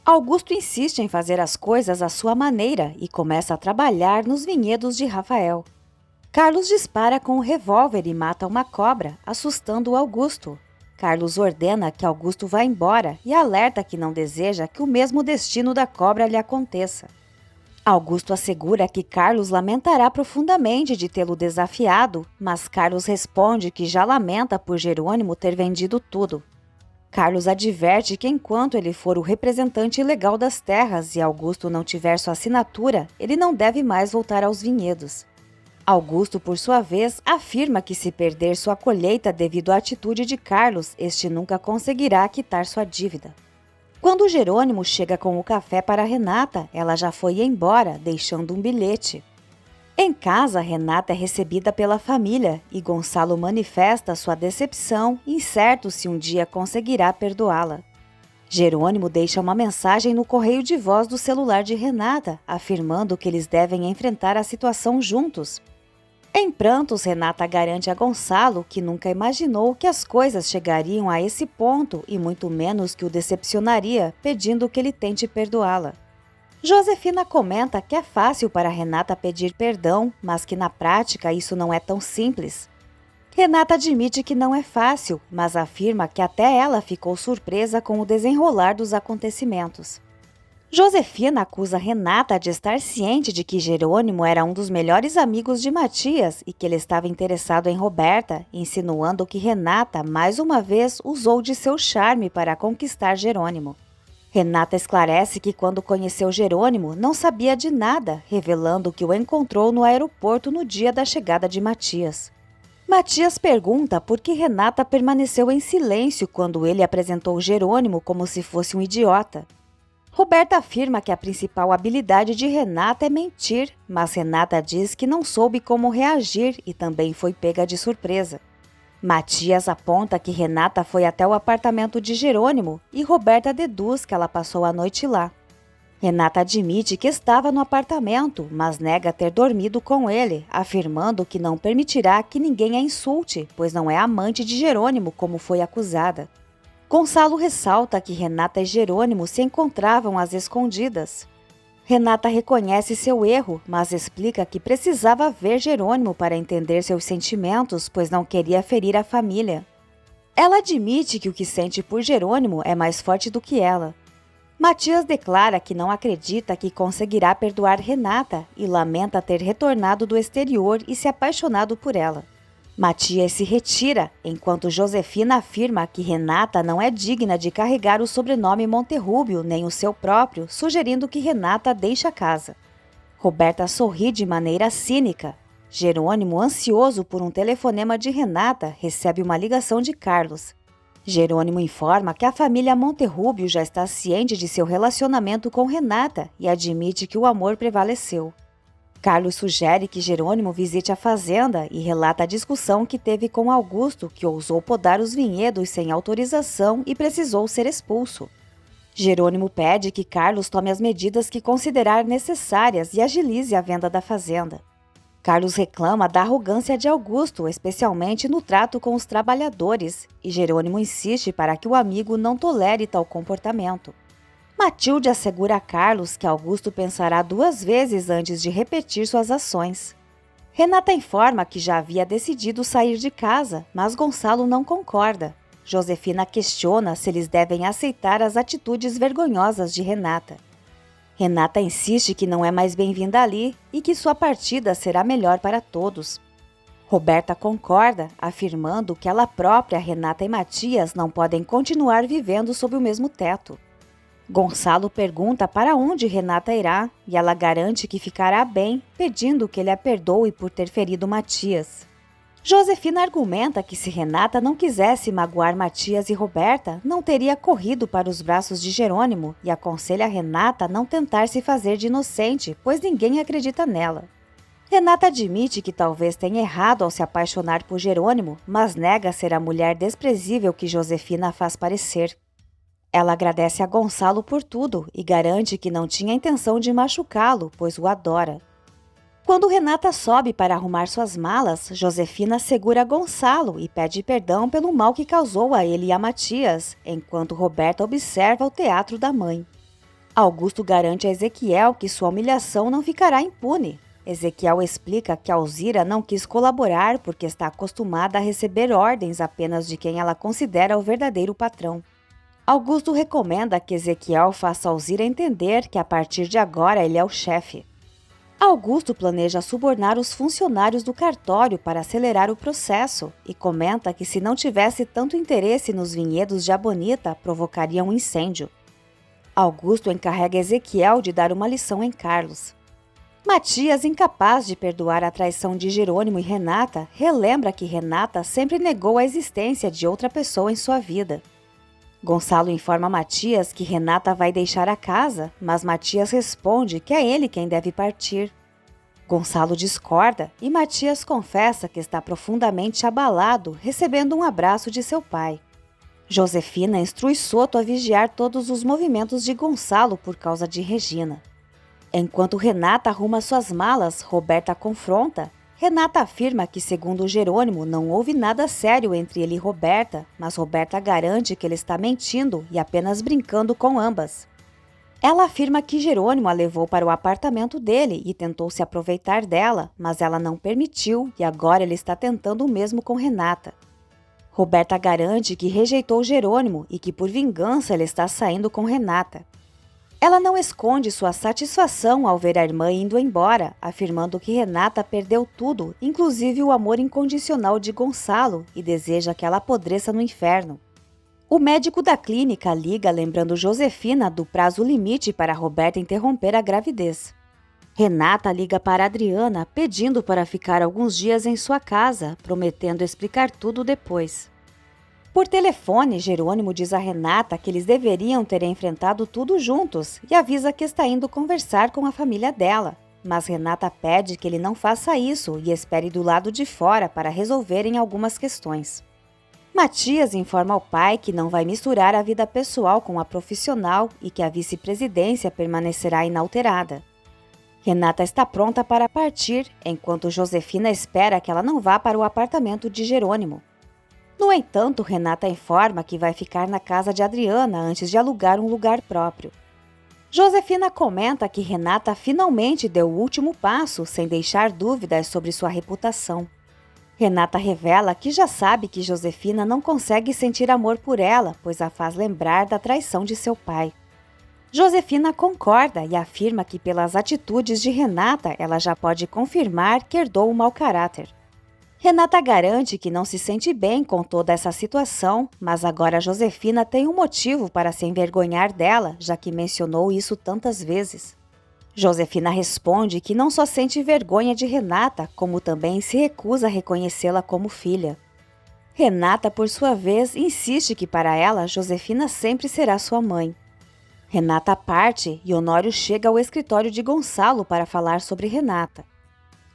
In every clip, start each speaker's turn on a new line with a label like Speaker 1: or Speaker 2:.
Speaker 1: Augusto insiste em fazer as coisas à sua maneira e começa a trabalhar nos vinhedos de Rafael. Carlos dispara com o revólver e mata uma cobra, assustando Augusto. Carlos ordena que Augusto vá embora e alerta que não deseja que o mesmo destino da cobra lhe aconteça. Augusto assegura que Carlos lamentará profundamente de tê-lo desafiado, mas Carlos responde que já lamenta por Jerônimo ter vendido tudo. Carlos adverte que enquanto ele for o representante legal das terras e Augusto não tiver sua assinatura, ele não deve mais voltar aos vinhedos. Augusto, por sua vez, afirma que se perder sua colheita devido à atitude de Carlos, este nunca conseguirá quitar sua dívida. Quando Jerônimo chega com o café para Renata, ela já foi embora, deixando um bilhete. Em casa, Renata é recebida pela família e Gonçalo manifesta sua decepção, incerto se um dia conseguirá perdoá-la. Jerônimo deixa uma mensagem no correio de voz do celular de Renata, afirmando que eles devem enfrentar a situação juntos. Em prantos, Renata garante a Gonçalo que nunca imaginou que as coisas chegariam a esse ponto e muito menos que o decepcionaria, pedindo que ele tente perdoá-la. Josefina comenta que é fácil para Renata pedir perdão, mas que na prática isso não é tão simples. Renata admite que não é fácil, mas afirma que até ela ficou surpresa com o desenrolar dos acontecimentos. Josefina acusa Renata de estar ciente de que Jerônimo era um dos melhores amigos de Matias e que ele estava interessado em Roberta, insinuando que Renata, mais uma vez, usou de seu charme para conquistar Jerônimo. Renata esclarece que quando conheceu Jerônimo não sabia de nada, revelando que o encontrou no aeroporto no dia da chegada de Matias. Matias pergunta por que Renata permaneceu em silêncio quando ele apresentou Jerônimo como se fosse um idiota. Roberta afirma que a principal habilidade de Renata é mentir, mas Renata diz que não soube como reagir e também foi pega de surpresa. Matias aponta que Renata foi até o apartamento de Jerônimo e Roberta deduz que ela passou a noite lá. Renata admite que estava no apartamento, mas nega ter dormido com ele, afirmando que não permitirá que ninguém a insulte, pois não é amante de Jerônimo como foi acusada. Gonçalo ressalta que Renata e Jerônimo se encontravam às escondidas. Renata reconhece seu erro, mas explica que precisava ver Jerônimo para entender seus sentimentos, pois não queria ferir a família. Ela admite que o que sente por Jerônimo é mais forte do que ela. Matias declara que não acredita que conseguirá perdoar Renata e lamenta ter retornado do exterior e se apaixonado por ela. Matias se retira, enquanto Josefina afirma que Renata não é digna de carregar o sobrenome Monterrúbio nem o seu próprio, sugerindo que Renata deixe a casa. Roberta sorri de maneira cínica. Jerônimo, ansioso por um telefonema de Renata, recebe uma ligação de Carlos. Jerônimo informa que a família Monterrúbio já está ciente de seu relacionamento com Renata e admite que o amor prevaleceu. Carlos sugere que Jerônimo visite a fazenda e relata a discussão que teve com Augusto, que ousou podar os vinhedos sem autorização e precisou ser expulso. Jerônimo pede que Carlos tome as medidas que considerar necessárias e agilize a venda da fazenda. Carlos reclama da arrogância de Augusto, especialmente no trato com os trabalhadores, e Jerônimo insiste para que o amigo não tolere tal comportamento. Matilde assegura a Carlos que Augusto pensará 2 vezes antes de repetir suas ações. Renata informa que já havia decidido sair de casa, mas Gonçalo não concorda. Josefina questiona se eles devem aceitar as atitudes vergonhosas de Renata. Renata insiste que não é mais bem-vinda ali e que sua partida será melhor para todos. Roberta concorda, afirmando que ela própria, Renata e Matias não podem continuar vivendo sob o mesmo teto. Gonçalo pergunta para onde Renata irá e ela garante que ficará bem, pedindo que ele a perdoe por ter ferido Matias. Josefina argumenta que se Renata não quisesse magoar Matias e Roberta, não teria corrido para os braços de Jerônimo e aconselha Renata a não tentar se fazer de inocente, pois ninguém acredita nela. Renata admite que talvez tenha errado ao se apaixonar por Jerônimo, mas nega ser a mulher desprezível que Josefina a faz parecer. Ela agradece a Gonçalo por tudo e garante que não tinha intenção de machucá-lo, pois o adora. Quando Renata sobe para arrumar suas malas, Josefina segura Gonçalo e pede perdão pelo mal que causou a ele e a Matias, enquanto Roberta observa o teatro da mãe. Augusto garante a Ezequiel que sua humilhação não ficará impune. Ezequiel explica que Alzira não quis colaborar porque está acostumada a receber ordens apenas de quem ela considera o verdadeiro patrão. Augusto recomenda que Ezequiel faça Alzira entender que a partir de agora ele é o chefe. Augusto planeja subornar os funcionários do cartório para acelerar o processo e comenta que se não tivesse tanto interesse nos vinhedos de Abonita, provocaria um incêndio. Augusto encarrega Ezequiel de dar uma lição em Carlos. Matias, incapaz de perdoar a traição de Jerônimo e Renata, relembra que Renata sempre negou a existência de outra pessoa em sua vida. Gonçalo informa Matias que Renata vai deixar a casa, mas Matias responde que é ele quem deve partir. Gonçalo discorda e Matias confessa que está profundamente abalado, recebendo um abraço de seu pai. Josefina instrui Soto a vigiar todos os movimentos de Gonçalo por causa de Regina. Enquanto Renata arruma suas malas, Roberta confronta. Renata afirma que, segundo Jerônimo, não houve nada sério entre ele e Roberta, mas Roberta garante que ele está mentindo e apenas brincando com ambas. Ela afirma que Jerônimo a levou para o apartamento dele e tentou se aproveitar dela, mas ela não permitiu e agora ele está tentando o mesmo com Renata. Roberta garante que rejeitou Jerônimo e que, por vingança, ele está saindo com Renata. Ela não esconde sua satisfação ao ver a irmã indo embora, afirmando que Renata perdeu tudo, inclusive o amor incondicional de Gonçalo, e deseja que ela apodreça no inferno. O médico da clínica liga lembrando Josefina do prazo limite para Roberta interromper a gravidez. Renata liga para Adriana pedindo para ficar alguns dias em sua casa, prometendo explicar tudo depois. Por telefone, Jerônimo diz a Renata que eles deveriam ter enfrentado tudo juntos e avisa que está indo conversar com a família dela. Mas Renata pede que ele não faça isso e espere do lado de fora para resolverem algumas questões. Matias informa ao pai que não vai misturar a vida pessoal com a profissional e que a vice-presidência permanecerá inalterada. Renata está pronta para partir, enquanto Josefina espera que ela não vá para o apartamento de Jerônimo. No entanto, Renata informa que vai ficar na casa de Adriana antes de alugar um lugar próprio. Josefina comenta que Renata finalmente deu o último passo sem deixar dúvidas sobre sua reputação. Renata revela que já sabe que Josefina não consegue sentir amor por ela, pois a faz lembrar da traição de seu pai. Josefina concorda e afirma que pelas atitudes de Renata ela já pode confirmar que herdou um mau caráter. Renata garante que não se sente bem com toda essa situação, mas agora Josefina tem um motivo para se envergonhar dela, já que mencionou isso tantas vezes. Josefina responde que não só sente vergonha de Renata, como também se recusa a reconhecê-la como filha. Renata, por sua vez, insiste que para ela, Josefina sempre será sua mãe. Renata parte e Honório chega ao escritório de Gonçalo para falar sobre Renata.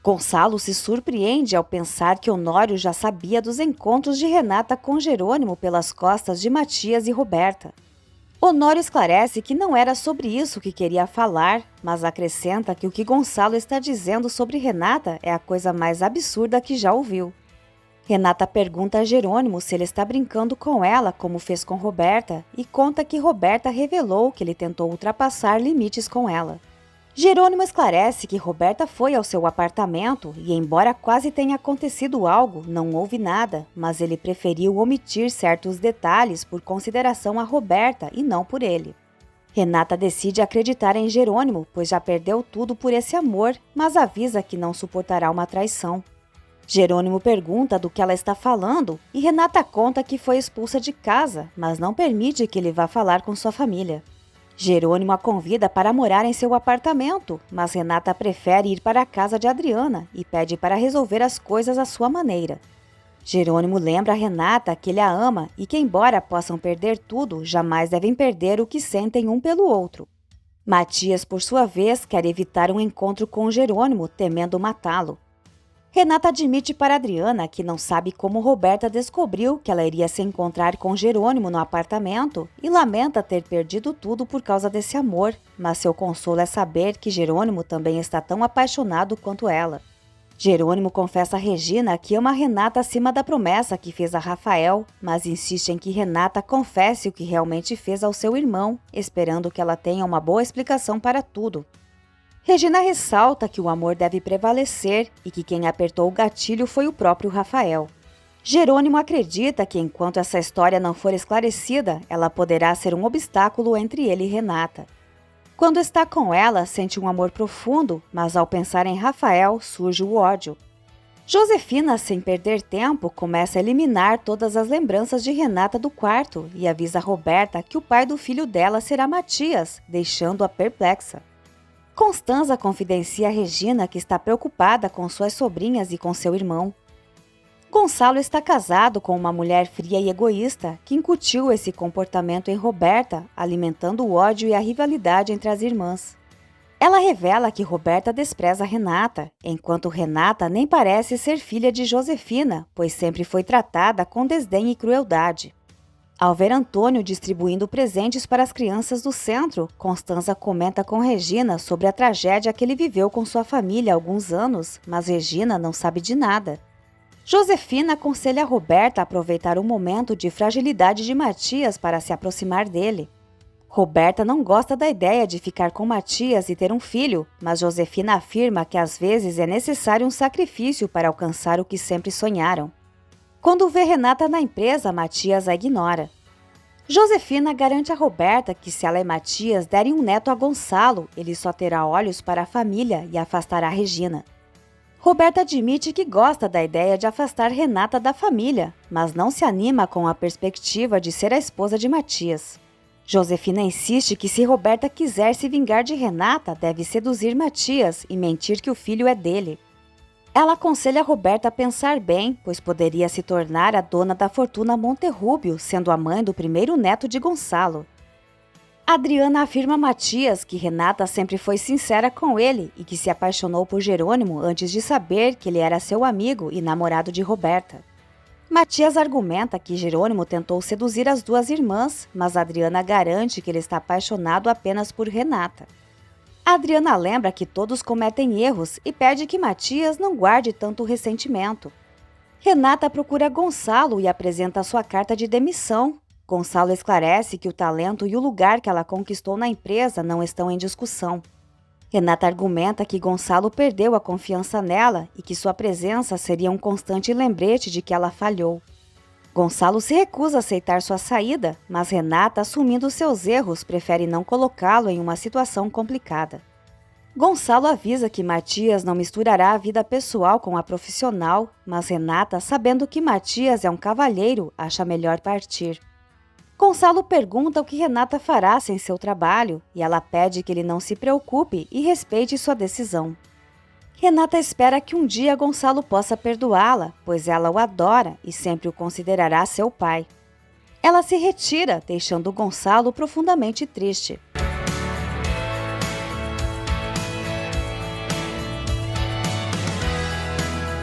Speaker 1: Gonçalo se surpreende ao pensar que Honório já sabia dos encontros de Renata com Jerônimo pelas costas de Matias e Roberta. Honório esclarece que não era sobre isso que queria falar, mas acrescenta que o que Gonçalo está dizendo sobre Renata é a coisa mais absurda que já ouviu. Renata pergunta a Jerônimo se ele está brincando com ela como fez com Roberta e conta que Roberta revelou que ele tentou ultrapassar limites com ela. Jerônimo esclarece que Roberta foi ao seu apartamento e, embora quase tenha acontecido algo, não houve nada, mas ele preferiu omitir certos detalhes por consideração a Roberta e não por ele. Renata decide acreditar em Jerônimo, pois já perdeu tudo por esse amor, mas avisa que não suportará uma traição. Jerônimo pergunta do que ela está falando e Renata conta que foi expulsa de casa, mas não permite que ele vá falar com sua família. Jerônimo a convida para morar em seu apartamento, mas Renata prefere ir para a casa de Adriana e pede para resolver as coisas à sua maneira. Jerônimo lembra a Renata que ele a ama e que, embora possam perder tudo, jamais devem perder o que sentem um pelo outro. Matias, por sua vez, quer evitar um encontro com Jerônimo, temendo matá-lo. Renata admite para Adriana que não sabe como Roberta descobriu que ela iria se encontrar com Jerônimo no apartamento e lamenta ter perdido tudo por causa desse amor, mas seu consolo é saber que Jerônimo também está tão apaixonado quanto ela. Jerônimo confessa a Regina que ama Renata acima da promessa que fez a Rafael, mas insiste em que Renata confesse o que realmente fez ao seu irmão, esperando que ela tenha uma boa explicação para tudo. Regina ressalta que o amor deve prevalecer e que quem apertou o gatilho foi o próprio Rafael. Jerônimo acredita que enquanto essa história não for esclarecida, ela poderá ser um obstáculo entre ele e Renata. Quando está com ela, sente um amor profundo, mas ao pensar em Rafael, surge o ódio. Josefina, sem perder tempo, começa a eliminar todas as lembranças de Renata do quarto e avisa Roberta que o pai do filho dela será Matias, deixando-a perplexa. Constanza confidencia a Regina que está preocupada com suas sobrinhas e com seu irmão. Gonçalo está casado com uma mulher fria e egoísta que incutiu esse comportamento em Roberta, alimentando o ódio e a rivalidade entre as irmãs. Ela revela que Roberta despreza Renata, enquanto Renata nem parece ser filha de Josefina, pois sempre foi tratada com desdém e crueldade. Ao ver Antônio distribuindo presentes para as crianças do centro, Constanza comenta com Regina sobre a tragédia que ele viveu com sua família há alguns anos, mas Regina não sabe de nada. Josefina aconselha a Roberta a aproveitar o momento de fragilidade de Matias para se aproximar dele. Roberta não gosta da ideia de ficar com Matias e ter um filho, mas Josefina afirma que às vezes é necessário um sacrifício para alcançar o que sempre sonharam. Quando vê Renata na empresa, Matias a ignora. Josefina garante a Roberta que se ela e Matias derem um neto a Gonçalo, ele só terá olhos para a família e afastará Regina. Roberta admite que gosta da ideia de afastar Renata da família, mas não se anima com a perspectiva de ser a esposa de Matias. Josefina insiste que se Roberta quiser se vingar de Renata, deve seduzir Matias e mentir que o filho é dele. Ela aconselha Roberta a pensar bem, pois poderia se tornar a dona da fortuna Monterrúbio, sendo a mãe do primeiro neto de Gonçalo. Adriana afirma a Matias que Renata sempre foi sincera com ele e que se apaixonou por Jerônimo antes de saber que ele era seu amigo e namorado de Roberta. Matias argumenta que Jerônimo tentou seduzir as duas irmãs, mas Adriana garante que ele está apaixonado apenas por Renata. Adriana lembra que todos cometem erros e pede que Matias não guarde tanto ressentimento. Renata procura Gonçalo e apresenta sua carta de demissão. Gonçalo esclarece que o talento e o lugar que ela conquistou na empresa não estão em discussão. Renata argumenta que Gonçalo perdeu a confiança nela e que sua presença seria um constante lembrete de que ela falhou. Gonçalo se recusa a aceitar sua saída, mas Renata, assumindo seus erros, prefere não colocá-lo em uma situação complicada. Gonçalo avisa que Matias não misturará a vida pessoal com a profissional, mas Renata, sabendo que Matias é um cavalheiro, acha melhor partir. Gonçalo pergunta o que Renata fará sem seu trabalho e ela pede que ele não se preocupe e respeite sua decisão. Renata espera que um dia Gonçalo possa perdoá-la, pois ela o adora e sempre o considerará seu pai. Ela se retira, deixando Gonçalo profundamente triste.